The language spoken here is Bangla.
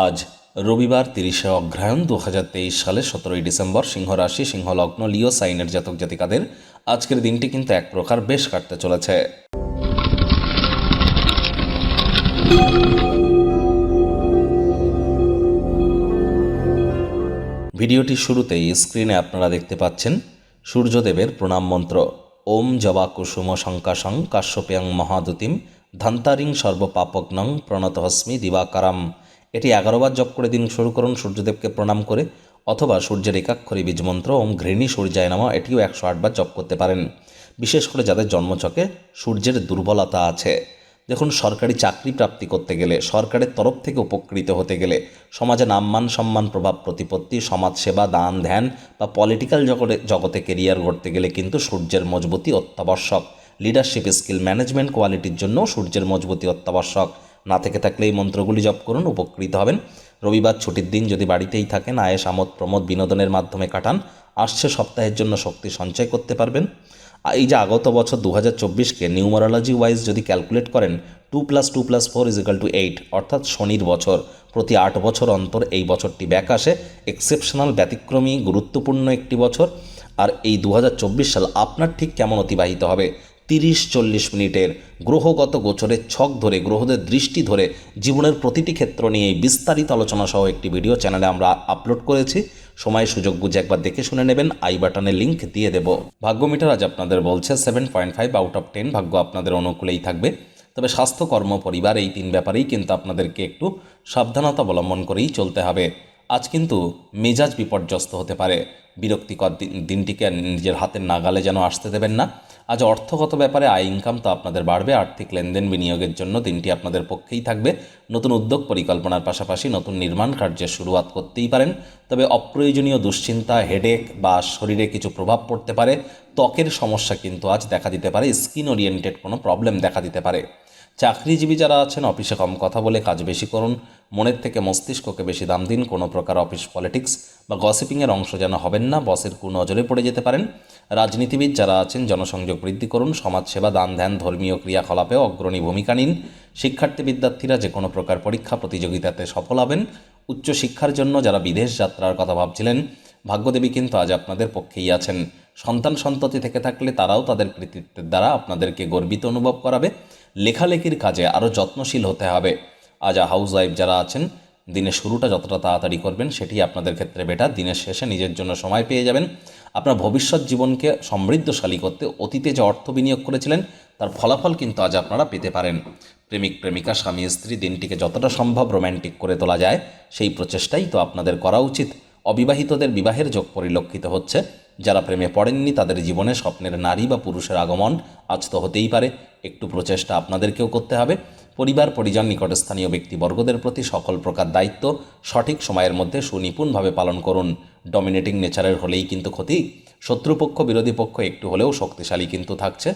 আজ রবিবার 30শে অগ্রহায়ণ 2023 সালে 17ই ডিসেম্বর, সিংহ রাশি, সিংহ লগ্ন, লিও সাইনের জাতক জাতিকাদের আজকের দিনটি কিন্তু এক প্রকার বেশ কাটতে চলেছে। ভিডিওটির শুরুতেই স্ক্রিনে আপনারা দেখতে পাচ্ছেন সূর্যদেবের প্রণাম মন্ত্র। ওম জবা কুসুম শঙ্কাশং কাশ্যপেয়ং মহাদুতিম ধান্তারিং সর্বপাপগ্নং প্রণতহস্মি দিবাকারাম। এটি 11 বার জপ করে দিন শুরু করুন সূর্যদেবকে প্রণাম করে, অথবা সূর্যের একাক্ষরী বীজ মন্ত্র ওম ঘৃণী সূর্যায় নমঃ এটিও 108 বার জপ করতে পারেন। বিশেষ করে যাদের জন্মছকে সূর্যের দুর্বলতা আছে। দেখুন, সরকারি চাকরি প্রাপ্তি করতে গেলে, সরকারের তরফ থেকে উপকৃত হতে গেলে, সমাজে নামমান সম্মান প্রভাব প্রতিপত্তি, সমাজসেবা, দান ধ্যান বা পলিটিক্যাল জগতে কেরিয়ার গড়তে গেলে কিন্তু সূর্যের মজবুতি অত্যাবশ্যক। লিডারশিপ স্কিল, ম্যানেজমেন্ট কোয়ালিটির জন্য সূর্যের মজবুতি অত্যাবশ্যক। না থেকে থাকলে এই মন্ত্রগুলি জপ করুন, উপকৃত হবেন। রবিবার ছুটির দিন, যদি বাড়িতেই থাকেন, আয়েশ আমোদ প্রমোদ বিনোদনের মাধ্যমে কাটান। আসছে সপ্তাহের জন্য শক্তি সঞ্চয় করতে পারবেন। এই যে আগত বছর 2024কে নিউমারোলজি ওয়াইজ যদি ক্যালকুলেট করেন, 2+2+4=8, অর্থাৎ শনির বছর। প্রতি 8 বছর অন্তর এই বছরটি ব্যাক আসে। এক্সেপশনাল, ব্যতিক্রমী, গুরুত্বপূর্ণ একটি বছর। আর এই 2024 সাল আপনার ঠিক কেমন অতিবাহিত হবে, 30-40 মিনিটের গ্রহগত গোচরের ছক ধরে, গ্রহদের দৃষ্টি ধরে জীবনের প্রতিটি ক্ষেত্র নিয়ে বিস্তারিত আলোচনা সহ একটি ভিডিও চ্যানেলে আমরা আপলোড করেছি। সময় সুযোগ বুঝে একবার দেখে শুনে নেবেন, আই বাটনে লিঙ্ক দিয়ে দেব। ভাগ্য মিটার আজ আপনাদের বলছে 7.5 আউট অফ 10, ভাগ্য আপনাদের অনুকূলেই থাকবে। তবে স্বাস্থ্য, কর্ম, পরিবার এই 3 ব্যাপারেই কিন্তু আপনাদেরকে একটু সাবধানতা অবলম্বন করেই চলতে হবে। আজ কিন্তু মেজাজ বিপর্যস্ত হতে পারে। বিরক্তিকর দিনটিকে নিজের হাতের নাগালে যেন আসতে দেবেন না। আজ অর্থগত ব্যাপারে আয় ইনকাম তো আপনাদের বাড়বে। আর্থিক লেনদেন বিনিয়োগের জন্য দিনটি আপনাদের পক্ষেই থাকবে। নতুন উদ্যোগ পরিকল্পনার পাশাপাশি নতুন নির্মাণ কার্যের শুরুয়াত করতেই পারেন। তবে অপ্রয়োজনীয় দুশ্চিন্তা, হেডেক বা শরীরে কিছু প্রভাব পড়তে পারে। ত্বকের সমস্যা কিন্তু আজ দেখা দিতে পারে। স্কিন ওরিয়েন্টেড কোনো প্রবলেম দেখা দিতে পারে। চাকরিজীবী যারা আছেন, অফিসে কম কথা বলে কাজ বেশি করুন। মনের থেকে মস্তিষ্ককে বেশি দাম দিন। কোনো প্রকার অফিস পলিটিক্স বা গসিপিংয়ের অংশ যেন হবেন না, বসের কুনজরে পড়ে যেতে পারেন। রাজনীতিবিদ যারা আছেন, জনসংযোগ বৃদ্ধি করুন। সমাজসেবা, দান ধ্যান, ধর্মীয় ক্রিয়াকলাপেও অগ্রণী ভূমিকা নিন। শিক্ষার্থী বিদ্যার্থীরা যে কোনো প্রকার পরীক্ষা প্রতিযোগিতাতে সফল হবেন। উচ্চশিক্ষার জন্য যারা বিদেশ যাত্রার কথা ভাবছিলেন, ভাগ্যদেবী কিন্তু আজ আপনাদের পক্ষেই আছেন। সন্তান সন্ততি থেকে থাকলে তারাও তাদের কৃতিত্বের দ্বারা আপনাদেরকে গর্বিত অনুভব করাবে। লেখালেখির কাজে আরও যত্নশীল হতে হবে। আজ হাউস ওয়াইফ যারা আছেন, দিনের শুরুটা যতটা তাড়াতাড়ি করবেন সেটি আপনাদের ক্ষেত্রে বেটার। দিনের শেষে নিজের জন্য সময় পেয়ে যাবেন। আপনার ভবিষ্যৎ জীবনকে সমৃদ্ধশালী করতে অতীতে যে অর্থ বিনিয়োগ করেছিলেন তার ফলাফল কিন্তু আজ আপনারা পেতে পারেন। প্রেমিক প্রেমিকা, স্বামী স্ত্রী দিনটিকে যতটা সম্ভব রোম্যান্টিক করে তোলা যায় সেই প্রচেষ্টাই তো আপনাদের করা উচিত। অবিবাহিতদের বিবাহের যোগ পরিলক্ষিত হচ্ছে। যারা প্রেমে পড়েননি তাদের জীবনে স্বপ্নের নারী বা পুরুষের আগমন আজ তো হতেই পারে। একটু প্রচেষ্টা আপনাদেরকেও করতে হবে। পরিবার, পরিজন, নিকটস্থানীয় ব্যক্তিবর্গদের প্রতি সকল প্রকার দায়িত্ব সঠিক সময়ের মধ্যে সুনিপুণভাবে পালন করুন। ডমিনেটিং নেচারের হলেই কিন্তু ক্ষতি। শত্রুপক্ষ, বিরোধী পক্ষ একটু হলেও শক্তিশালী কিন্তু থাকছে।